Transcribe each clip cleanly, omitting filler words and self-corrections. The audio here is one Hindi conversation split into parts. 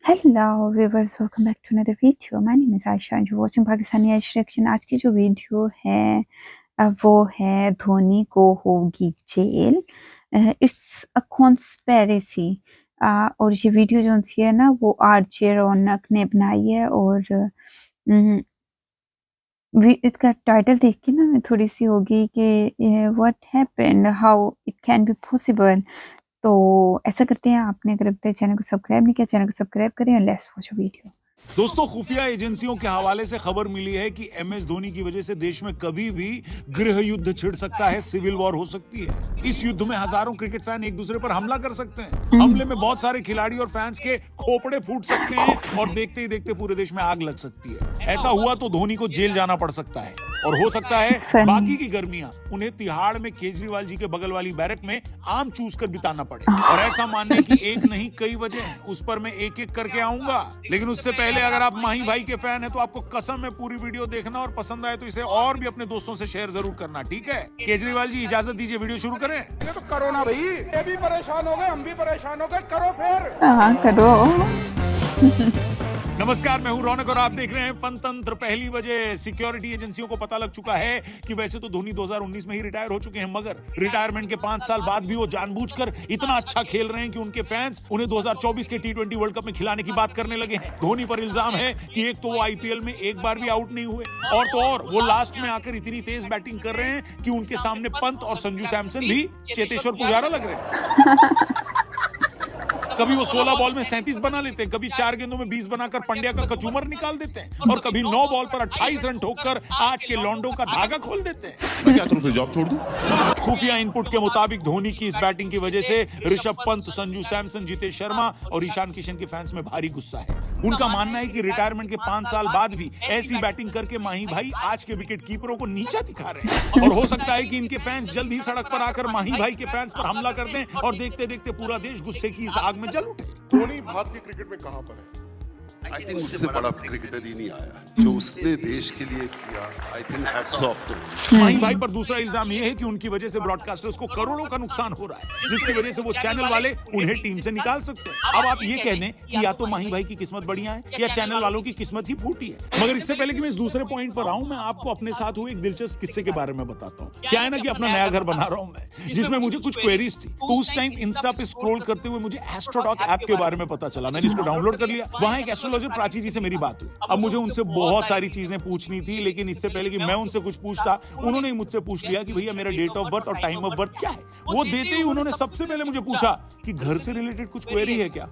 Hello viewers, welcome back to another video. My name is Aisha and you're watching Pakistani Age Reaction. आज की जो वीडियो है वो है धोनी को होगी जेल. It's a conspiracy. और ये वीडियो जो है ना वो आरजे रौनक ने बनाई है और इसका टाइटल देख के ना मैं थोड़ी सी होगी कि what happened, how it can be possible. तो ऐसा करते हैं, आपने अगर अब तक चैनल को सब्सक्राइब नहीं किया चैनल को सब्सक्राइब करें और लेट्स वॉच अ वीडियो. दोस्तों, खुफिया एजेंसियों के हवाले से खबर मिली है कि एमएस धोनी की वजह से देश में कभी भी गृह युद्ध छिड़ सकता है, सिविल वॉर हो सकती है. इस युद्ध में हजारों क्रिकेट फैन एक दूसरे पर हमला कर सकते हैं. हमले में बहुत सारे खिलाड़ी और फैंस के खोपड़े फूट सकते हैं और देखते ही देखते पूरे देश में आग लग सकती है. ऐसा हुआ तो धोनी को जेल जाना पड़ सकता है और हो सकता है बाकी की गर्मियां उन्हें तिहाड़ में केजरीवाल जी के बगल वाली बैरक में आम चूस कर बिताना पड़े. और ऐसा मानने की एक नहीं कई वजह हैं, उस पर मैं एक एक करके आऊंगा. लेकिन उससे पहले अगर आप माही भाई के फैन हैं तो आपको कसम है पूरी वीडियो देखना और पसंद आए तो इसे और भी अपने दोस्तों से शेयर जरूर करना. ठीक है केजरीवाल जी, इजाजत दीजिए, वीडियो शुरू करें. ये तो करो ना भाई, ये भी परेशान हो गए, हम भी परेशान हो गए, करो फिर. हाँ करो. नमस्कार, मैं हूं रौनक और आप देख रहे हैं फनतंत्र. पहली वजह, सिक्योरिटी एजेंसियों को पता लग चुका है कि वैसे तो धोनी 2019 में ही रिटायर हो चुके हैं, मगर रिटायरमेंट के 5 साल बाद भी वो जानबूझकर इतना अच्छा खेल रहे हैं कि उनके फैंस उन्हें 2024 के T20 वर्ल्ड कप में खिलाने की बात करने लगे हैं. धोनी पर इल्जाम है कि एक तो वो आईपीएल में एक बार भी आउट नहीं हुए और तो और वो लास्ट में आकर इतनी तेज बैटिंग कर रहे हैं कि उनके सामने पंत और संजू सैमसन भी चेतेश्वर पुजारा लग रहे हैं. कभी वो 16 बॉल में 37 बना लेते हैं, कभी 4 गेंदों में 20 बनाकर पंड्या का कचूमर निकाल देते हैं और कभी 9 बॉल पर 28 रन ठोककर आज के लॉन्डो का धागा खोल देते हैं. मैं क्या करूं, फिर जॉब छोड़ दूं? खुफिया इनपुट के मुताबिक धोनी की इस बैटिंग की वजह से ऋषभ पंत, संजू सैमसन, जितेश शर्मा और ईशान किशन के फैंस में भारी गुस्सा है. उनका मानना है कि रिटायरमेंट के 5 साल बाद भी ऐसी बैटिंग करके माही भाई आज के विकेट कीपरों को नीचा दिखा रहे हैं और हो सकता है कि इनके फैंस जल्द ही सड़क पर आकर माही भाई के फैंस पर हमला कर दें और देखते देखते पूरा देश गुस्से की इस आग में जल उठे. धोनी भारतीय क्रिकेट में कहां पर है? आई थिंक उससे बड़ा क्रिकेटर ही नहीं आया जो उसने देश के लिए किया. I think hats off to. Mahi भाई पर दूसरा इल्जाम यह है कि उनकी वजह से ब्रॉडकास्टर्स को करोड़ों का नुकसान हो रहा है, जिसकी वजह से वो चैनल वाले उन्हें टीम से निकाल सकते हैं. अब आप ये कह दें कि या तो माही भाई की किस्मत बढ़िया है या चैनल वालों की किस्मत ही फूटी है. मगर इससे पहले कि मैं इस दूसरे पॉइंट पर आऊं, मैं आपको अपने साथ हुए एक दिलचस्प किस्से के बारे में बताता हूँ. क्या है ना कि अपना नया घर बना रहा हूं मैं, जिसमें मुझे कुछ क्वेरीज थी. तो उस टाइम इंस्टा पे स्क्रॉल करते हुए मुझे एस्ट्रोटॉक ऐप के बारे में पता चला. मैंने इसको डाउनलोड कर लिया. वहां एक एस्ट्रोलॉजर प्राची जी से मेरी बात हुई. अब मुझे उनसे बहुत सारी चीजें पूछनी थी, लेकिन इससे पहले कि मैं उनसे कुछ पूछता, उन्होंने ही मुझसे पूछ लिया कि भैया मेरा डेट ऑफ बर्थ और टाइम ऑफ बर्थ क्या है. वो देते ही उन्होंने सबसे पहले मुझे पूछा कि घर से रिलेटेड कुछ क्वेरी है क्या.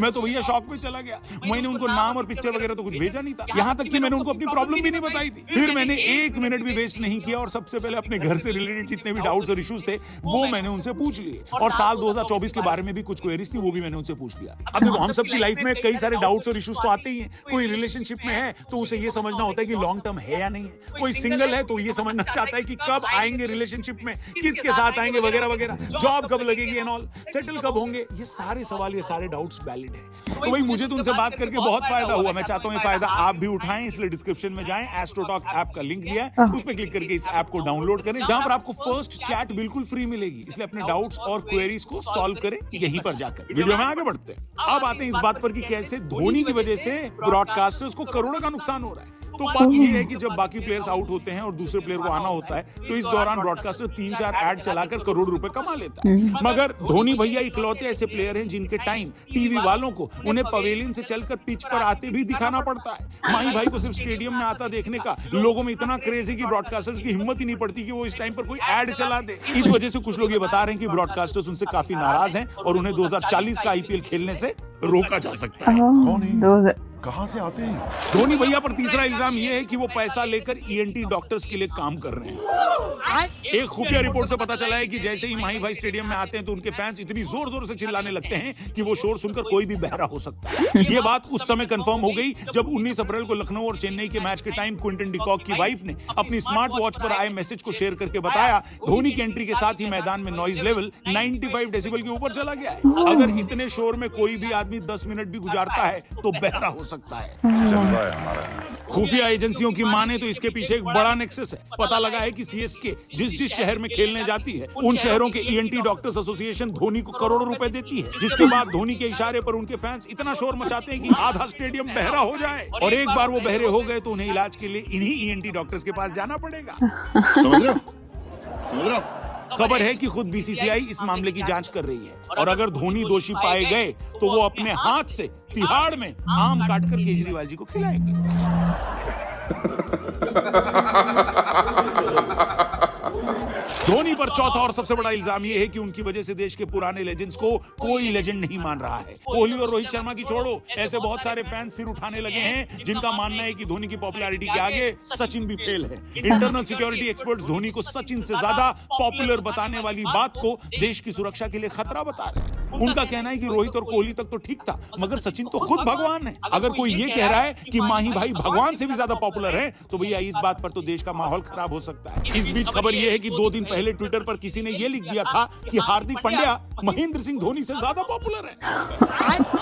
मैं तो भैया शॉक में चला गया. मैंने उनको नाम और पिक्चर वगैरह तो कुछ भेजा नहीं था, यहाँ तक कि मैंने उनको अपनी प्रॉब्लम भी नहीं बताई थी. फिर मैंने 1 मिनट भी वेस्ट नहीं किया और सबसे पहले अपने घर से रिलेटेड जितने भी डाउट्स और इश्यूज थे वो मैंने उनसे पूछ लिए. और साल 2024 के बारे में भी कुछ क्वेरीज थी, वो भी मैंने उनसे पूछ लिया. अब देखो, हम सबकी लाइफ में कई सारे डाउट्स और इश्यूज तो आते ही हैं. कोई रिलेशनशिप में है तो उसे ये समझना होता है कि लॉन्ग टर्म है या नहीं है. कोई सिंगल है तो ये समझना चाहता है कि कब आएंगे रिलेशनशिप में, किसके साथ आएंगे वगैरह वगैरह, जॉब कब लगेगी एंड ऑल, सेटल कब होंगे. ये सारे सवाल, ये सारे डाउट्स वैलिड है. तो भाई मुझे तो उनसे बात करके बहुत फायदा हुआ. मैं चाहता हूँ ये फायदा आप भी उठाएं, इसलिए डिस्क्रिप्शन में जाएं, एस्ट्रोटॉक ऐप का लिंक दिया है, उस पर क्लिक करके इस ऐप को डाउनलोड करें, जहां पर आपको फर्स्ट चैट बिल्कुल फ्री मिलेगी. इसलिए अपने डाउट्स और क्वेरीज को सॉल्व करें यहीं पर जाकर. वीडियो में आगे बढ़ते हैं. अब आते हैं इस बात पर कि कैसे धोनी की वजह से ब्रॉडकास्टर्स को करोड़ों का नुकसान हो रहा है. तो बात ये है कि जब बाकी प्लेयर्स आउट होते हैं और दूसरे प्लेयर को आना होता है तो इस दौरान ब्रॉडकास्टर 3-4 ऐड चलाकर करोड़ रुपए कमा लेता है. मगर धोनी भैया इकलौते ऐसे प्लेयर हैं जिनके टाइम टीवी वालों को उन्हें पवेलियन से चलकर पिच पर आते भी दिखाना पड़ता है. माही भाई को सिर्फ स्टेडियम में आता देखने का लोगों में इतना क्रेज है कि ब्रॉडकास्टर्स की हिम्मत ही नहीं पड़ती कि वो इस टाइम पर कोई ऐड चला दे. इस वजह से कुछ लोग ये बता रहे हैं कि ब्रॉडकास्टर्स उनसे काफी नाराज हैं और उन्हें 2040 का आईपीएल खेलने से रोका जा सकता है. कौन है, कहां से आते हैं? धोनी भैया पर तीसरा इल्जाम यह है कि वो पैसा लेकर ईएनटी डॉक्टर्स के लिए काम कर रहे हैं. एक खुफिया रिपोर्ट से पता चला है कि जैसे ही माही भाई स्टेडियम में आते हैं तो उनके फैंस इतनी जोर जोर से चिल्लाने लगते हैं कि वो शोर सुनकर कोई भी बहरा हो सकता है. ये बात उस समय कंफर्म हो गई जब 19 अप्रैल को लखनऊ और चेन्नई के मैच के टाइम क्विंटन डिकॉक की वाइफ ने अपनी स्मार्ट वॉच पर आए मैसेज को शेयर करके बताया धोनी की एंट्री के साथ ही मैदान में नॉइज लेवल 95 डेसिबल के ऊपर चला गया है. अगर इतने शोर में कोई भी आदमी 10 मिनट भी गुजारता है तो बहरा हो सकता है। खुफिया एजेंसियों की माने तो इसके पीछे एक बड़ा नेक्सस है। पता लगा है कि सीएसके जिस शहर में खेलने जाती है उन शहरों के ईएनटी डॉक्टर्स एसोसिएशन धोनी को करोड़ों रुपए देती है, जिसके बाद धोनी के इशारे पर उनके फैंस इतना शोर मचाते हैं कि आधा स्टेडियम बहरा हो जाए, और एक बार वो बहरे हो गए तो उन्हें इलाज के लिए इन्हीं ईएनटी डॉक्टर्स के पास जाना पड़ेगा। समझ रहे हो? खबर है कि खुद बीसीसीआई इस मामले की जांच कर रही है, और अगर धोनी दोषी पाए गए तो वो अपने हाथ से तिहाड़ में आम काटकर केजरीवाल जी को खिलाएंगे। धोनी पर चौथा और सबसे बड़ा इल्जाम यह है कि उनकी वजह से देश के पुराने लेजेंड्स को कोई लेजेंड नहीं मान रहा है। कोहली और रोहित शर्मा की छोड़ो, ऐसे बहुत सारे फैंस सिर उठाने लगे हैं जिनका मानना है कि धोनी की पॉपुलैरिटी के आगे सचिन भी फेल है। इंटरनल सिक्योरिटी एक्सपर्ट्स धोनी को सचिन से ज्यादा पॉपुलर बताने वाली बात को देश की सुरक्षा के लिए खतरा बता रहे हैं। उनका कहना है कि रोहित और कोहली तक तो ठीक था, मगर सचिन तो खुद भगवान है। अगर कोई ये कह रहा है कि माही भाई भगवान से भी ज्यादा पॉपुलर है तो भैया इस बात पर तो देश का माहौल खराब हो सकता है। इस बीच खबर यह है कि 2 दिन पहले ट्विटर पर किसी ने यह लिख दिया था कि हार्दिक पांड्या महेंद्र सिंह धोनी से ज्यादा पॉपुलर है।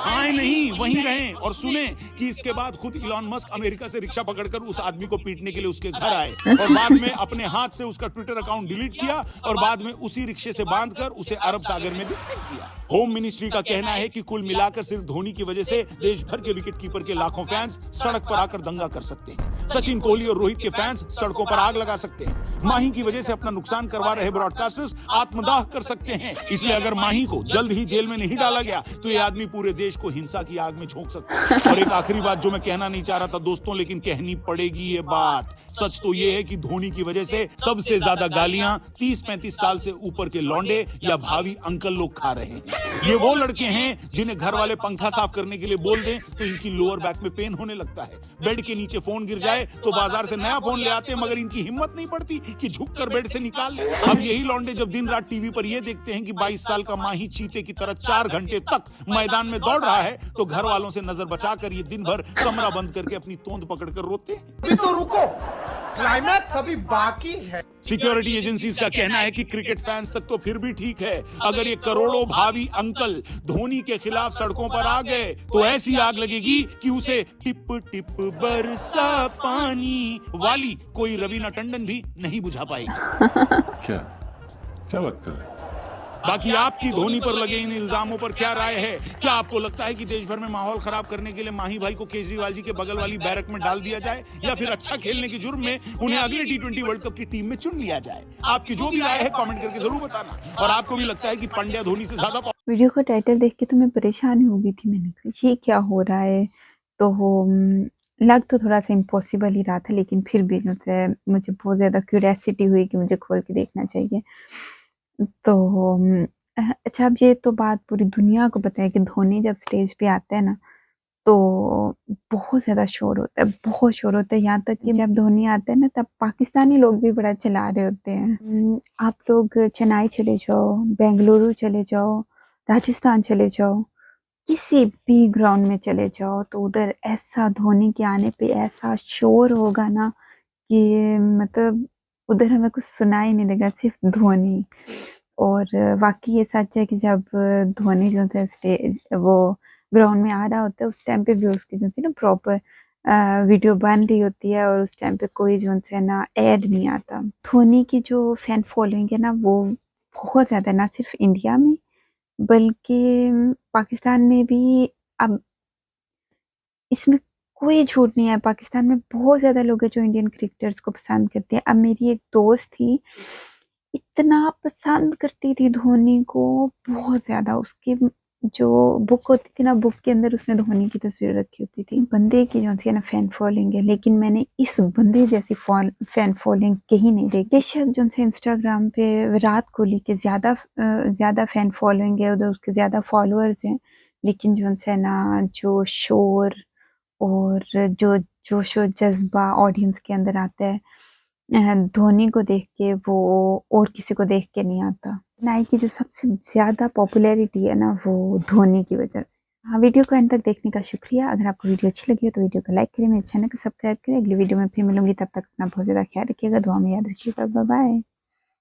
आए नहीं, वहीं रहें और सुने कि इसके बाद खुद इलॉन मस्क अमेरिका से रिक्शा पकड़कर उस आदमी को पीटने के लिए उसके घर आए, और बाद में अपने हाथ से उसका ट्विटर अकाउंट डिलीट किया, और बाद में उसी रिक्शे से बांधकर उसे अरब सागर में भी फेंक दिया। होम मिनिस्ट्री का कहना है कि कुल मिलाकर सिर्फ धोनी की वजह से देश भर के विकेट कीपर के लाखों फैंस सड़क पर आकर दंगा कर सकते हैं। सचिन, कोहली और रोहित के फैंस सड़कों पर आग लगा सकते हैं। माही की वजह से अपना नुकसान करवा रहे ब्रॉडकास्टर्स आत्मदाह कर सकते हैं। इसलिए अगर माही को जल्द ही जेल में नहीं डाला गया तो ये आदमी पूरे देश को हिंसा की आग में झोंक सकता है। और एक आखिरी बात जो मैं कहना नहीं चाह रहा था दोस्तों, लेकिन कहनी पड़ेगी ये बात। सच तो ये है कि धोनी की वजह से सबसे ज्यादा गालियां 30-35 साल से ऊपर के लौंडे या भावी अंकल लोग खा रहे हैं। ये वो लड़के हैं जिन्हें घर वाले पंखा साफ करने के लिए बोल दें तो इनकी लोअर बैक में पेन होने लगता है। बेड के नीचे फोन गिर जाए तो बाजार से नया फोन ले आते हैं, मगर इनकी हिम्मत नहीं पड़ती कि झुककर बेड से निकाल ले। अब यही लौंडे जब दिन रात टीवी पर ये देखते हैं कि 22 साल का माही चीते की तरह 4 घंटे तक मैदान में दौड़ रहा है तो घर वालों से नजर बचाकर ये दिन भर कमरा बंद करके अपनी तोंद पकड़कर रोते हैं। तो रुको, क्लाइमैक्स अभी बाकी है। सिक्योरिटी एजेंसीज का कहना है कि क्रिकेट फैंस तक तो फिर भी ठीक है, अगर ये करोड़ों भावी अंकल धोनी के खिलाफ सड़कों पर आ गए तो ऐसी आग लगेगी कि उसे टिप टिप बरसा पानी वाली कोई रवीना टंडन भी नहीं बुझा पाएगी। क्या बात कर रहे हैं? बाकी आपकी धोनी पर लगे इन इल्जामों पर क्या राय है? क्या आपको लगता है कि देश भर में माहौल खराब करने के लिए माही भाई को केजरीवाल जी के बगल वाली बैरक में डाल दिया जाए, या फिर अच्छा खेलने के जुर्म में उन्हें अगले T20 वर्ल्ड कप की टीम में चुन लिया जाए? आपकी जो भी राय है कमेंट करके जरूर बताना। और आपको भी लगता है कि पांड्या धोनी से ज्यादा? वीडियो का टाइटल देख के तो मैं परेशान हो गई थी। मैंने कहा ये क्या हो रहा है, तो लग तो थोड़ा सा इम्पॉसिबल ही रहा था, लेकिन फिर भी मुझे बहुत ज़्यादा क्यूरियोसिटी हुई कि मुझे खोल के देखना चाहिए। तो अच्छा, अब ये तो बात पूरी दुनिया को पता है कि धोनी जब स्टेज पे आता है ना तो बहुत ज़्यादा शोर होता है, बहुत शोर होता है। यहाँ तक कि जब धोनी आता है ना तब पाकिस्तानी लोग भी बड़ा चिल्ला रहे होते हैं। आप लोग चेन्नई चले जाओ, बेंगलुरु चले जाओ, राजस्थान चले जाओ, किसी भी ग्राउंड में चले जाओ तो उधर ऐसा धोनी के आने पे ऐसा शोर होगा ना कि मतलब उधर हमें कुछ सुनाई नहीं देगा, सिर्फ धोनी। और वाकई ये सच है कि जब धोनी जो है स्टेज वो ग्राउंड में आ रहा होता है उस टाइम पे भी उसकी जो है ना प्रॉपर वीडियो बन रही होती है, और उस टाइम पे कोई जो है ना ऐड नहीं आता। धोनी की जो फैन फॉलोइंग है ना वो बहुत ज़्यादा, ना सिर्फ इंडिया में बल्कि पाकिस्तान में भी। अब इसमें कोई झूठ नहीं है, पाकिस्तान में बहुत ज़्यादा लोग हैं जो इंडियन क्रिकेटर्स को पसंद करते हैं। अब मेरी एक दोस्त थी, इतना पसंद करती थी धोनी को, बहुत ज़्यादा। उसकी जो बुक होती थी ना, बुक के अंदर उसने धोनी की तस्वीर रखी होती थी। बंदे की जो थी ना फैन फॉलोइंग है, लेकिन मैंने इस बंदे जैसी फैन फॉलोइंग कहीं नहीं देखी। बेशक जो है इंस्टाग्राम पे विराट कोहली के ज़्यादा फैन फॉलोइंग है, उधर उसके ज़्यादा फॉलोअर्स हैं, लेकिन जो है ना जो शोर और जो जोश और जज्बा ऑडियंस के अंदर आता है धोनी को देख के, वो और किसी को देख के नहीं आता। नाइकी की जो सबसे ज़्यादा पॉपुलैरिटी है ना वो धोनी की वजह से। हाँ, वीडियो को अंत तक देखने का शुक्रिया। अगर आपको वीडियो अच्छी लगी हो तो वीडियो को लाइक करें, मेरे चैनल को सब्सक्राइब करें। अगली वीडियो में फिर मिलूंगी, तब तक अपना बहुत ज़्यादा ख्याल रखिएगा, दुआ में याद रखिएगा। Bye bye.